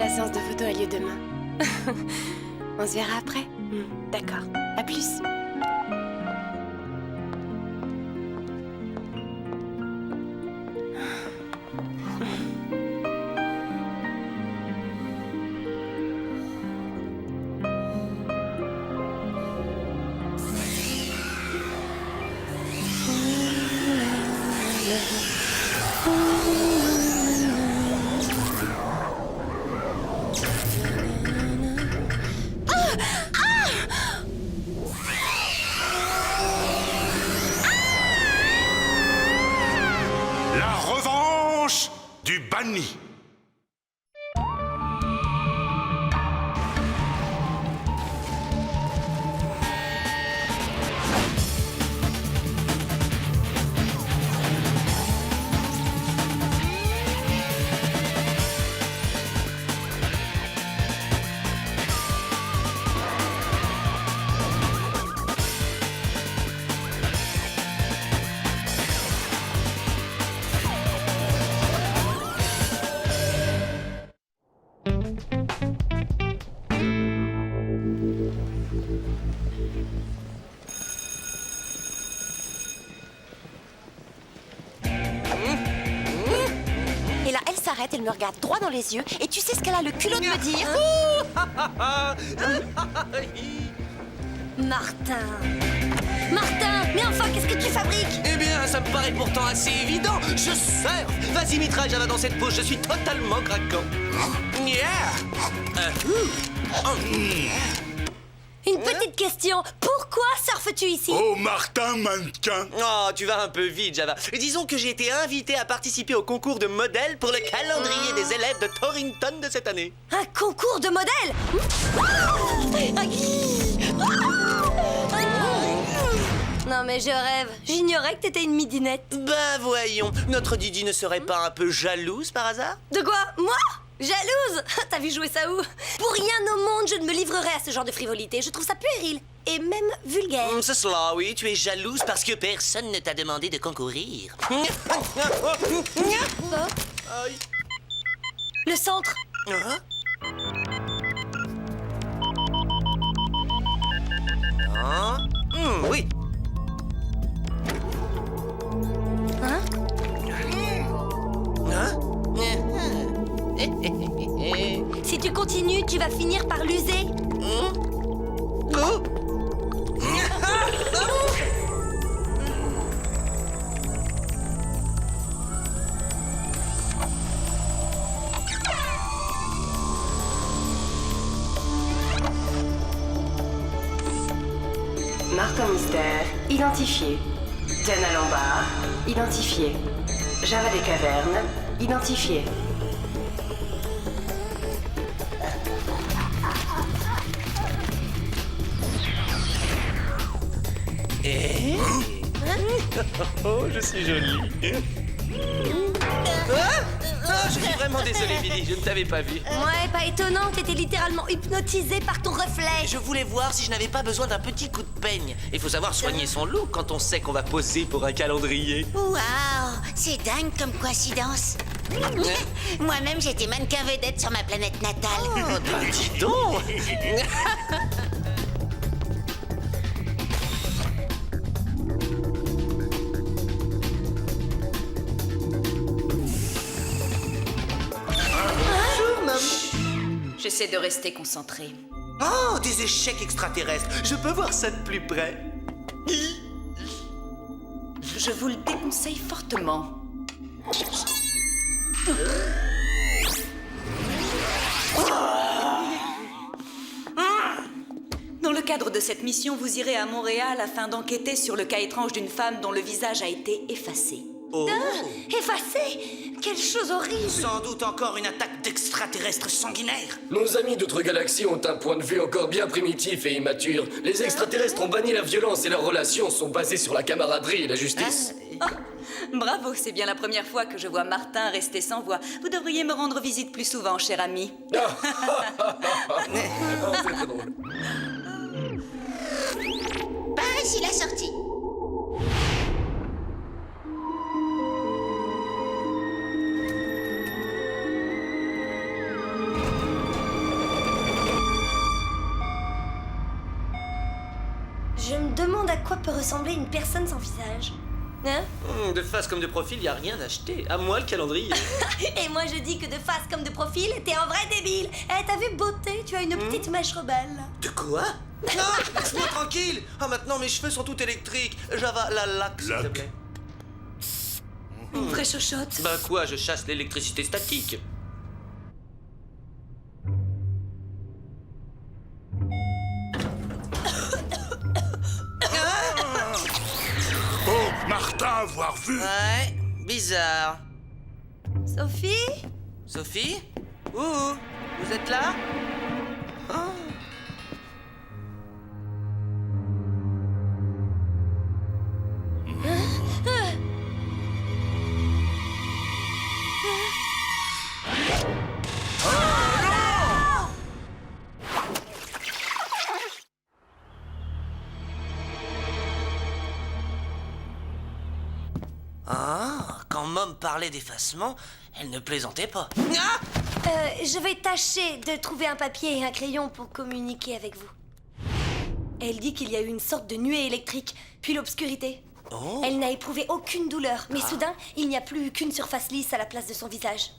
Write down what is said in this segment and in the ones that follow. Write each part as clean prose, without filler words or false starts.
la séance de photo a lieu demain. On se verra après? D'accord. À plus. La revanche du banni. Et là, elle s'arrête, elle me regarde droit dans les yeux, et tu sais ce qu'elle a le culot de me dire? Martin! Martin! Mais enfin, qu'est-ce que tu fabriques? Eh bien, ça me paraît pourtant assez évident. Je surfe. Vas-y, Mitra, Java, dans cette pose, je suis totalement craquant. Yeah. Une petite question, pourquoi surfes-tu ici? Oh, Martin mannequin. Oh, tu vas un peu vite, Java. Disons que j'ai été invité à participer au concours de modèles pour le calendrier des élèves de Torrington de cette année. Un concours de modèles? Non mais je rêve, j'ignorais que t'étais une midinette. Ben voyons, notre Didi ne serait pas un peu jalouse par hasard? De quoi? Moi? Jalouse? T'as vu jouer ça où? Pour rien au monde, je ne me livrerai à ce genre de frivolité. Je trouve ça puéril et même vulgaire. C'est cela, oui. Tu es jalouse parce que personne ne t'a demandé de concourir. Aïe. Le centre. Hein? Hein? Oui. Hein? Hein? Si tu continues, tu vas finir par l'user. Oh. Martin Mystère, identifié. Diana Lombard, identifié. Java des Cavernes, identifié. Oh, je suis jolie. Je suis vraiment désolé, Billy, je ne t'avais pas vu. Ouais, pas étonnant, t'étais littéralement hypnotisé par ton reflet. Je voulais voir si je n'avais pas besoin d'un petit coup de peigne. Il faut savoir soigner son look quand on sait qu'on va poser pour un calendrier. Waouh, c'est dingue comme coïncidence. Moi-même, j'étais mannequin vedette sur ma planète natale. Oh, bah, dis donc. J'essaie de rester concentrée. Oh, des échecs extraterrestres. Je peux voir ça de plus près. Je vous le déconseille fortement. Dans le cadre de cette mission, vous irez à Montréal afin d'enquêter sur le cas étrange d'une femme dont le visage a été effacé. Oh. Effacé? Quelle chose horrible. Sans doute encore une attaque d'extraterrestres sanguinaires. Nos amis d'autres galaxies ont un point de vue encore bien primitif et immature. Les extraterrestres ont banni la violence et leurs relations sont basées sur la camaraderie et la justice. Bravo, c'est bien la première fois que je vois Martin rester sans voix. Vous devriez me rendre visite plus souvent, cher ami. C'est très drôle. Par ici la sortie. ressembler à une personne sans visage. Hein? De face comme de profil, y a rien à acheter. À moi le calendrier. Et moi je dis que de face comme de profil, t'es un vrai débile. Eh, t'as vu beauté, tu as une petite mèche rebelle. De quoi? Non, laisse-moi tranquille. Ah, maintenant mes cheveux sont tout électriques. Java, la laque, s'il te Laque. plaît. Une vraie chochotte. Bah quoi, je chasse l'électricité statique. Oh, Martin, avoir vu. Ouais, bizarre. Sophie? Sophie? Ouh, vous êtes là? Oh. Ah, quand Mom parlait d'effacement, elle ne plaisantait pas. Ah! Je vais tâcher de trouver un papier et un crayon pour communiquer avec vous. Elle dit qu'il y a eu une sorte de nuée électrique, puis l'obscurité. Oh. Elle n'a éprouvé aucune douleur, mais soudain, il n'y a plus qu'une surface lisse à la place de son visage.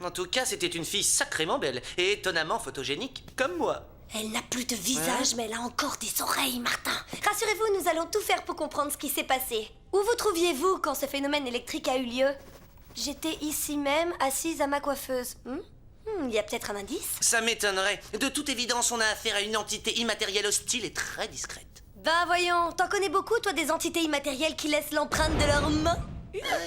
En tout cas, c'était une fille sacrément belle et étonnamment photogénique, comme moi. Elle n'a plus de visage, mais elle a encore des oreilles, Martin. Rassurez-vous, nous allons tout faire pour comprendre ce qui s'est passé. Où vous trouviez-vous quand ce phénomène électrique a eu lieu? J'étais ici même, assise à ma coiffeuse. Il y a peut-être un indice? Ça m'étonnerait. De toute évidence, on a affaire à une entité immatérielle hostile et très discrète. Ben voyons, t'en connais beaucoup, toi, des entités immatérielles qui laissent l'empreinte de leurs mains?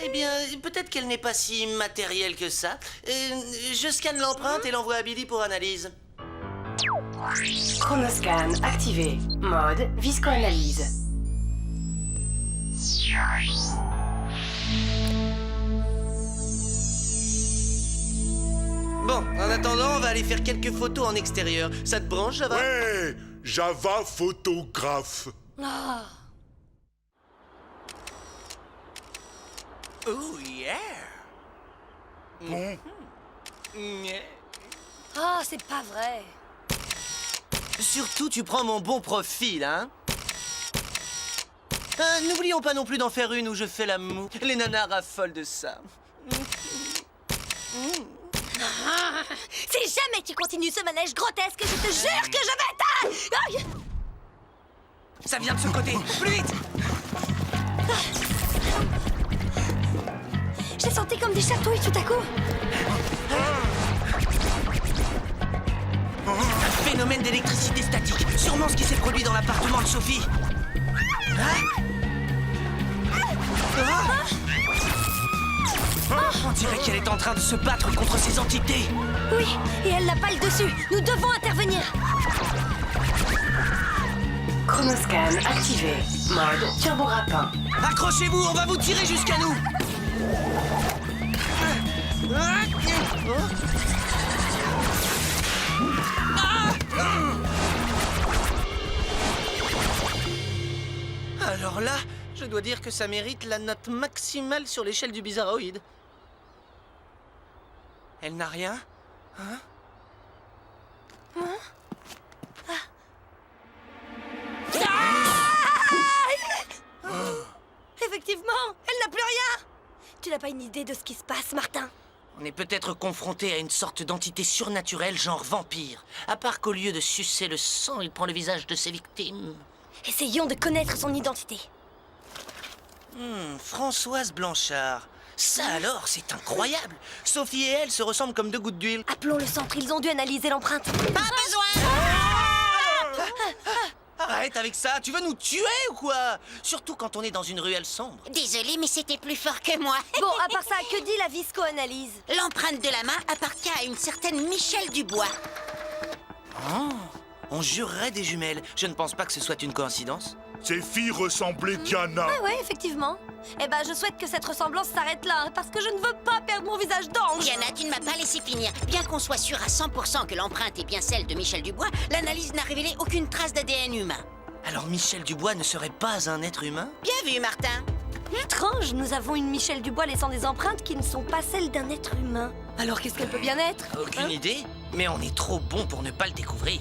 Eh bien, peut-être qu'elle n'est pas si immatérielle que ça. Je scanne l'empreinte et l'envoie à Billy pour analyse. Chronoscan activé. Mode viscoanalyse. Bon, en attendant, on va aller faire quelques photos en extérieur. Ça te branche, Java? Ouais, Java photographe. Ah. Oh yeah! Bon, Ah, c'est pas vrai. Surtout, tu prends mon bon profil, hein? N'oublions pas non plus d'en faire une où je fais la moue. Les nanas raffolent de ça. Si jamais tu continues ce manège grotesque, je te jure que je vais te... Aïe. Ça vient de ce côté. Plus vite! J'ai senti comme des chatouilles tout à coup. Un phénomène d'électricité statique. Sûrement ce qui s'est produit dans l'appartement de Sophie. On dirait qu'elle est en train de se battre contre ces entités. Oui, et elle n'a pas le dessus. Nous devons intervenir. Chronoscan activé. Mode turbo rapin. Accrochez-vous, on va vous tirer jusqu'à nous. Alors là, je dois dire que ça mérite la note maximale sur l'échelle du bizarroïde. Elle n'a rien? Hein? Effectivement, elle n'a plus rien. Tu n'as pas une idée de ce qui se passe, Martin? On est peut-être confronté à une sorte d'entité surnaturelle genre vampire. À part qu'au lieu de sucer le sang, il prend le visage de ses victimes. Essayons de connaître son identité. Françoise Blanchard. Ça alors, c'est incroyable. Sophie et elle se ressemblent comme deux gouttes d'huile. Appelons le centre, ils ont dû analyser l'empreinte. Pas besoin. Arrête avec ça, tu veux nous tuer ou quoi? Surtout quand on est dans une ruelle sombre. Désolée, mais c'était plus fort que moi. Bon, à part ça, que dit la viscoanalyse? L'empreinte de la main appartient à une certaine Michel Dubois. On jurerait des jumelles. Je ne pense pas que ce soit une coïncidence. ces filles ressemblaient Diana. Ah ouais, effectivement. Eh ben, je souhaite que cette ressemblance s'arrête là, hein, parce que je ne veux pas perdre mon visage d'ange. Diana, tu ne m'as pas laissé finir. Bien qu'on soit sûr à 100% que l'empreinte est bien celle de Michel Dubois, l'analyse n'a révélé aucune trace d'ADN humain. Alors Michel Dubois ne serait pas un être humain? Bien vu, Martin. Étrange, nous avons une Michel Dubois laissant des empreintes qui ne sont pas celles d'un être humain. Alors qu'est-ce qu'elle peut bien être? Aucune idée, mais on est trop bon pour ne pas le découvrir.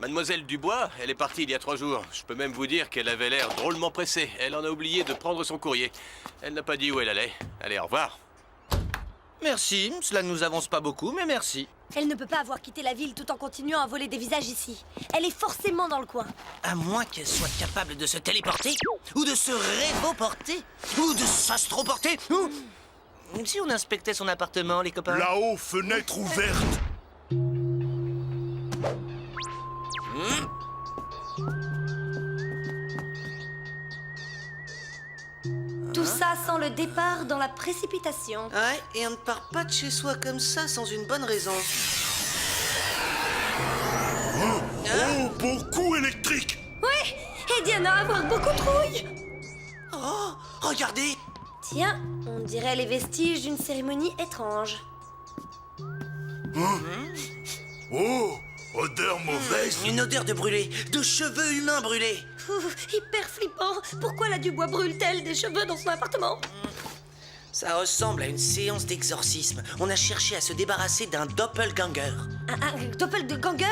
Mademoiselle Dubois, elle est partie il y a 3 jours. Je peux même vous dire qu'elle avait l'air drôlement pressée. Elle en a oublié de prendre son courrier. Elle n'a pas dit où elle allait. Allez, au revoir. Merci, cela ne nous avance pas beaucoup, mais merci. Elle ne peut pas avoir quitté la ville tout en continuant à voler des visages ici. Elle est forcément dans le coin. À moins qu'elle soit capable de se téléporter, ou de se révoporter, ou de s'astroporter, ou... Si on inspectait son appartement, les copains... Là-haut, fenêtre ouverte. Tout ça sans le départ dans la précipitation. Ouais, et on ne part pas de chez soi comme ça sans une bonne raison. Oh, beau coup électrique. Ouais, et Diana avoir beaucoup trouille. Oh, regardez! Tiens, on dirait les vestiges d'une cérémonie étrange. Oh, odeur mauvaise. Une odeur de brûlé, de cheveux humains brûlés. Hyper flippant. Pourquoi la Dubois brûle-t-elle des cheveux dans son appartement? Ça ressemble à une séance d'exorcisme. On a cherché à se débarrasser d'un doppelganger. Un doppelganger?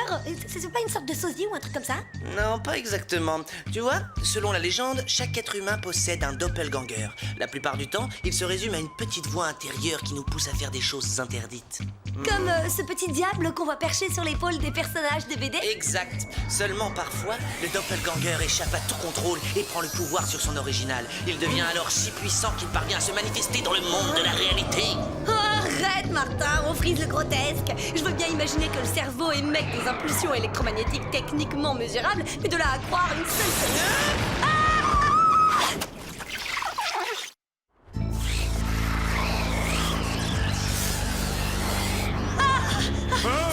C'est pas une sorte de sosie ou un truc comme ça? Non, pas exactement. Tu vois, selon la légende, chaque être humain possède un doppelganger. La plupart du temps, il se résume à une petite voix intérieure qui nous pousse à faire des choses interdites. Comme ce petit diable qu'on voit percher sur l'épaule des personnages des BD? Exact. Seulement parfois, le doppelganger échappe à tout contrôle et prend le pouvoir sur son original. Il devient alors si puissant qu'il parvient à se manifester dans le monde de la réalité. Oh, arrête, Martin, on frise le grotesque. Je veux bien imaginer que le cerveau émette des impulsions électromagnétiques techniquement mesurables, mais de là à croire une seule...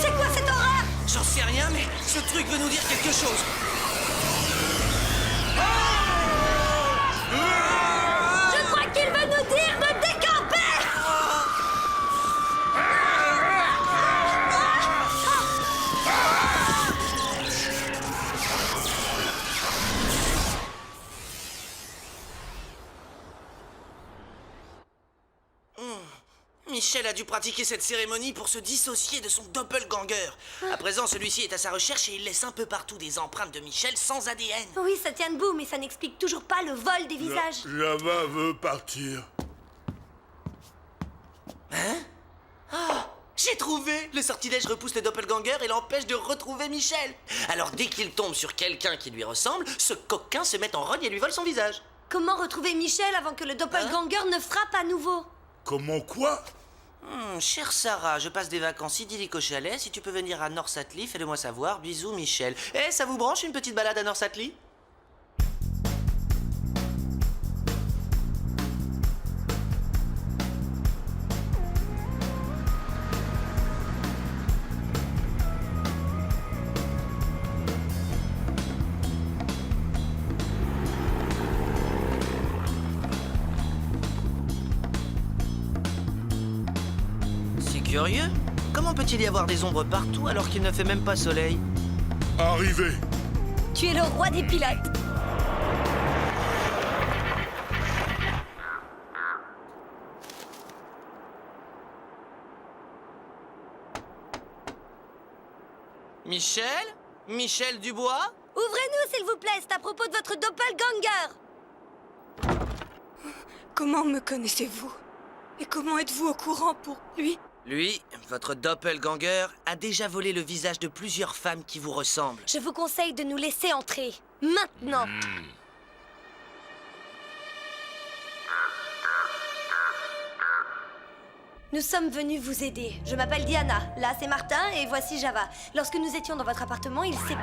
C'est quoi cette horreur? J'en sais rien, mais ce truc veut nous dire quelque chose. Je crois qu'il veut nous dire de décamper. Michel a dû pratiquer cette cérémonie pour se dissocier de son doppelganger. À présent, celui-ci est à sa recherche et il laisse un peu partout des empreintes de Michel sans ADN. Oui, ça tient debout, mais ça n'explique toujours pas le vol des visages. Java veut partir. J'ai trouvé! Le sortilège repousse le doppelganger et l'empêche de retrouver Michel. Alors dès qu'il tombe sur quelqu'un qui lui ressemble, ce coquin se met en rogne et lui vole son visage. Comment retrouver Michel avant que le doppelganger ne frappe à nouveau? Comment quoi? Chère Sarah, je passe des vacances idylliques au chalet. Si tu peux venir à Norsatli, fais-le-moi savoir. Bisous, Michel. Eh, ça vous branche une petite balade à Norsatli? Curieux. Comment peut-il y avoir des ombres partout alors qu'il ne fait même pas soleil? Arrivé. Tu es le roi des pilotes. Michel? Michel Dubois? Ouvrez-nous, s'il vous plaît, c'est à propos de votre doppelganger. Comment me connaissez-vous? Et comment êtes-vous au courant pour lui? Lui, votre doppelganger, a déjà volé le visage de plusieurs femmes qui vous ressemblent. Je vous conseille de nous laisser entrer. Maintenant. Nous sommes venus vous aider. Je m'appelle Diana. Là, c'est Martin et voici Java. Lorsque nous étions dans votre appartement, il s'est...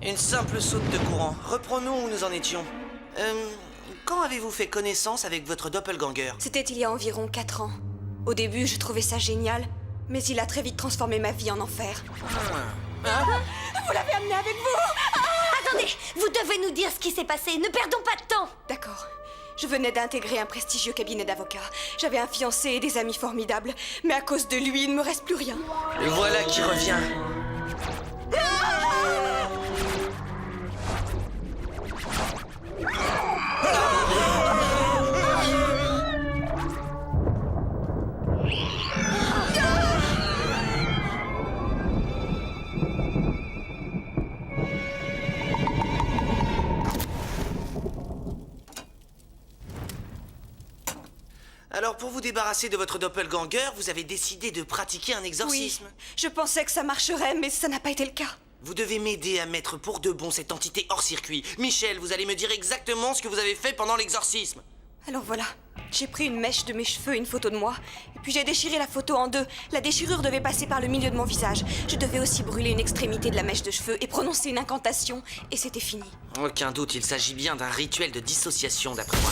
Une simple saute de courant. Reprenons où nous en étions. Quand avez-vous fait connaissance avec votre doppelganger? C'était il y a environ 4 ans. Au début, je trouvais ça génial, mais il a très vite transformé ma vie en enfer. Vous l'avez amené avec vous? Attendez, vous devez nous dire ce qui s'est passé. Ne perdons pas de temps. D'accord. Je venais d'intégrer un prestigieux cabinet d'avocats. J'avais un fiancé et des amis formidables, mais à cause de lui, il ne me reste plus rien. Le voilà qui revient. Alors, pour vous débarrasser de votre doppelganger, vous avez décidé de pratiquer un Oui, exorcisme. je pensais que ça marcherait, mais ça n'a pas été le cas. Vous devez m'aider à mettre pour de bon cette entité hors circuit. Michel, vous allez me dire exactement ce que vous avez fait pendant l'exorcisme. Alors voilà, j'ai pris une mèche de mes cheveux et une photo de moi, et puis j'ai déchiré la photo en deux. La déchirure devait passer par le milieu de mon visage. Je devais aussi brûler une extrémité de la mèche de cheveux et prononcer une incantation, et c'était fini. Aucun doute, il s'agit bien d'un rituel de dissociation d'après moi.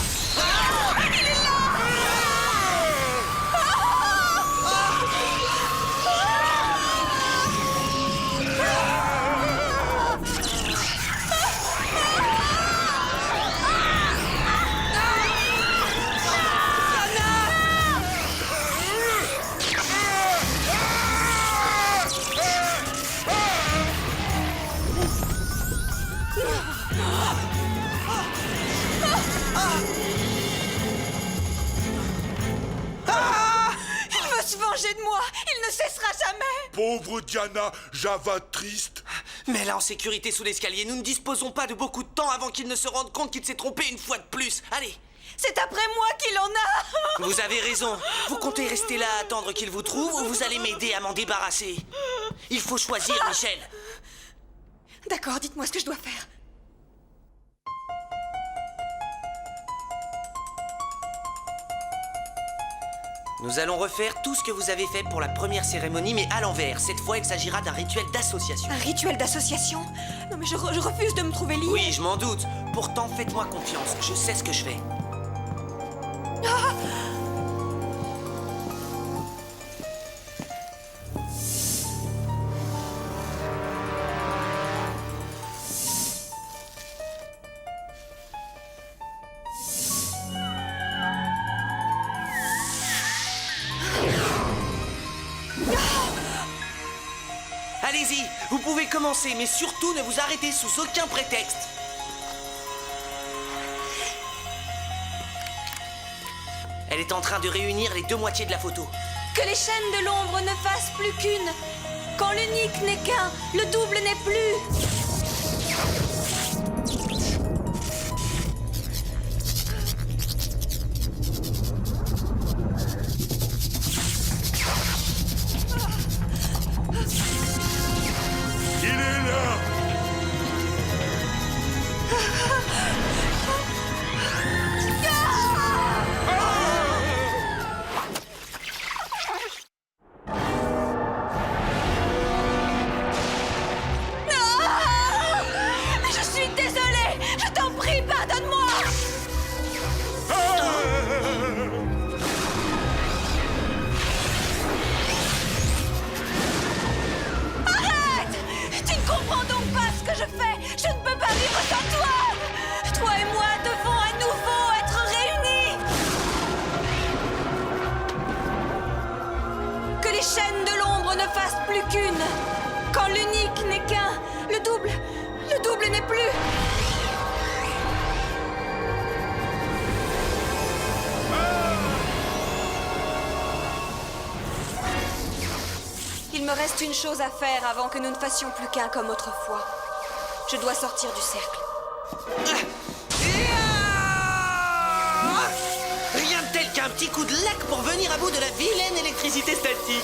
Il veut se venger de moi. Il ne cessera jamais. Pauvre Diana, Java triste. Mais là, en sécurité sous l'escalier, nous ne disposons pas de beaucoup de temps avant qu'il ne se rende compte qu'il s'est trompé une fois de plus. Allez, C'est après moi qu'il en a. vous avez raison. Vous comptez rester là à attendre qu'il vous trouve ou vous allez m'aider à m'en débarrasser? Il faut choisir, Michel. D'accord, dites-moi ce que je dois faire. Nous allons refaire tout ce que vous avez fait pour la première cérémonie, mais à l'envers. Cette fois, il s'agira d'un rituel d'association. Un rituel d'association? Non mais je refuse de me trouver liée. Oui, je m'en doute. Pourtant, faites-moi confiance. Je sais ce que je fais. Allez-y, vous pouvez commencer, mais surtout ne vous arrêtez sous aucun prétexte. Elle est en train de réunir les deux moitiés de la photo. Que les chaînes de l'ombre ne fassent plus qu'une. Quand l'unique n'est qu'un, le double n'est plus. Il est là. Je suis désolée. Je t'en prie, pardonne-moi. Tu ne comprends donc pas ce que je fais. Je ne peux pas vivre sans toi. Toi et moi devons à nouveau être réunis. Que les chaînes de l'ombre ne fassent plus qu'une. Quand l'unique n'est qu'un, le double n'est plus. Il me reste une chose à faire avant que nous ne fassions plus qu'un comme autrefois. Je dois sortir du cercle. Rien de tel qu'un petit coup de lac pour venir à bout de la vilaine électricité statique.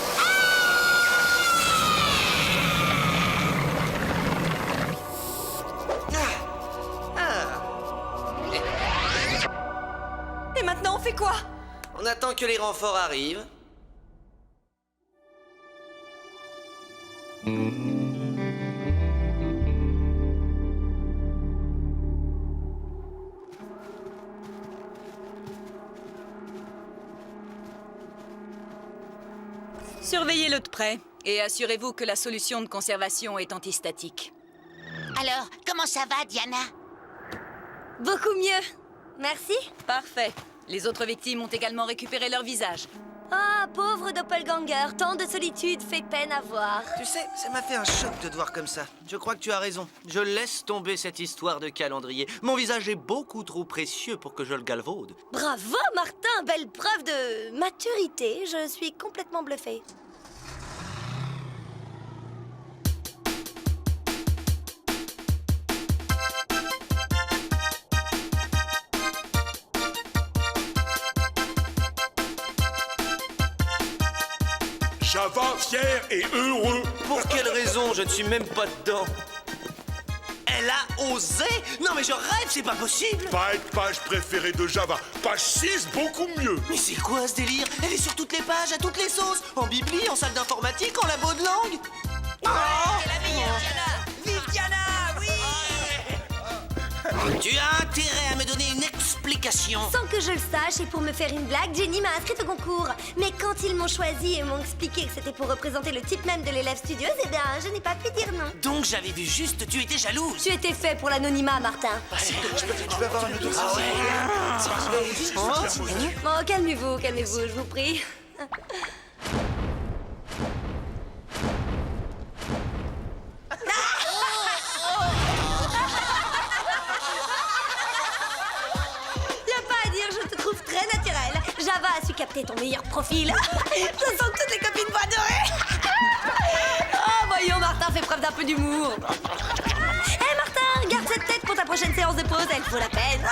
Et maintenant on fait quoi? On attend que les renforts arrivent. Surveillez-le de près et assurez-vous que la solution de conservation est antistatique. Alors, comment ça va, Diana? Beaucoup mieux. Merci. Parfait. Les autres victimes ont également récupéré leur visage. Ah, pauvre doppelganger, tant de solitude fait peine à voir. Tu sais, ça m'a fait un choc de te voir comme ça. Je crois que tu as raison. Je laisse tomber cette histoire de calendrier. Mon visage est beaucoup trop précieux pour que je le galvaude. Bravo, Martin, belle preuve de maturité. Je suis complètement bluffée. Java fier et heureux. Pour quelle raison? Je ne suis même pas dedans. Elle a osé? Non mais je rêve, c'est pas possible. Pas être page préférée de Java. Page 6, beaucoup mieux. Mais c'est quoi ce délire? Elle est sur toutes les pages, à toutes les sauces. En bibli, en salle d'informatique, en labo de langue. C'est la meilleure, Diana. Vive Diana, oui. Tu as intérêt à me donner une explication. Sans que je le sache et pour me faire une blague, Jenny m'a inscrite au concours. Mais quand ils m'ont choisi et m'ont expliqué que c'était pour représenter le type même de l'élève studieuse, eh bien, je n'ai pas pu dire non. Donc j'avais vu juste, tu étais jalouse. Tu étais fait pour l'anonymat, Martin. Je peux avoir un autographe. Bon, calmez-vous, je vous prie. Très naturel. Java a su capter ton meilleur profil. Je sens que toutes les copines vont adorer. Oh, voyons, Martin fait preuve d'un peu d'humour. Hé, Martin, garde cette tête pour ta prochaine séance de pause, elle vaut la peine.